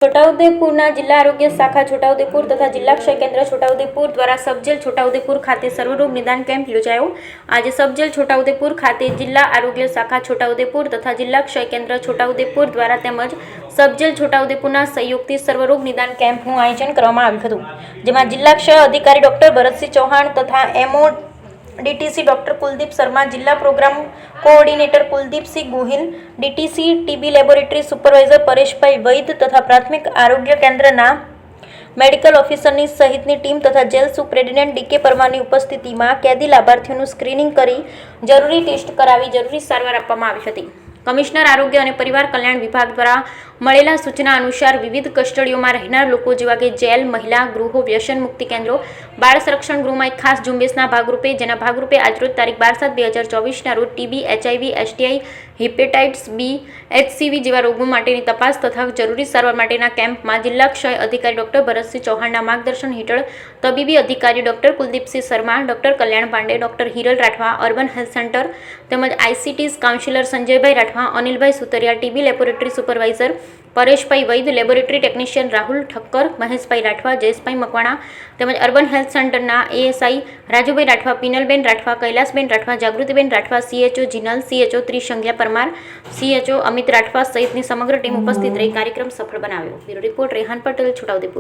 છોટાઉદેપુરના જિલ્લા આરોગ્ય શાખા છોટાઉદેપુર તથા જિલ્લા ક્ષય કેન્દ્ર છોટાઉદેપુર દ્વારા સબજેલ છોટાઉદેપુર ખાતે સર્વરોગ નિદાન કેમ્પ યોજાયો। આજે સબજેલ છોટાઉદેપુર ખાતે જિલ્લા આરોગ્ય શાખા છોટાઉદેપુર તથા જિલ્લા ક્ષય કેન્દ્ર છોટાઉદેપુર દ્વારા તેમજ સબજેલ છોટાઉદેપુરના સહયોગથી સર્વરોગ નિદાન કેમ્પનું આયોજન કરવામાં આવ્યું હતું, જેમાં જિલ્લા ક્ષય અધિકારી ડોક્ટર ભરતસિંહ ચૌહાણ તથા MO DTC doctor Kuldeep Sharma, जिला program coordinator Kuldeep Singh Gohil, DTC TB laboratory supervisor Paresh bhai Vaid तथा प्राथमिक आरोग्य केन्द्रना मेडिकल ऑफिसरनी सहितनी टीम तथा जेल सुप्रिटेन्डेंट डीके परमारनी उपस्थिति में कैदी लाभार्थीओनुं स्क्रीनिंग करी जरूरी टेस्ट करावी जरूरी सारवार आपवामां आवी हती। कमिश्नर आरोग्य और परिवार कल्याण विभाग द्वारा मळेला सूचना अनुसार विविध कस्टडीओमां रहेनार लोको जेवा के जेल, महिला गृहो, व्यसन मुक्ति केन्द्रों, बाळ संरक्षण गृह में एक खास झुंबेशना भागरूपे जेना भागरूपे आजरोज तारीख 12/7/2024 ना रोज TB, HIV, STI, hepatitis B, HCV जेवा रोगों माटेनी तपास तथा जरूरी सारवार माटेना केम्प में जिला क्षय अधिकारी डॉक्टर भरतसिंह चौहाणना मार्गदर्शन हेठळ तबीबी अधिकारी doctor Kuldeepsinh Sharma, doctor Kalyan Pande, doctor Hiral Rathwa, urban health centre तेमज ICTC counsellor Sanjaybhai Rathwa, Anilbhai Sutariya, TB laboratory supervisor Pareshbhai Vaid, laboratory technician Rahul Thakkar, Maheshbhai Rathwa, Jayeshbhai Makwana तेमज अर्बन हेल्थ सेंटरना ASI Rajubhai Rathwa, Pinalben Rathwa, Kailasben Rathwa, Jagrutiben Rathwa, CHO Jinal, CHO Trishangya Parmar, CHO Amit Rathwa सहितनी समग्र टीम उपस्थित रही कार्यक्रम सफल बनाव्यो। Bureau report Rehan Patel, Chhotaudepur.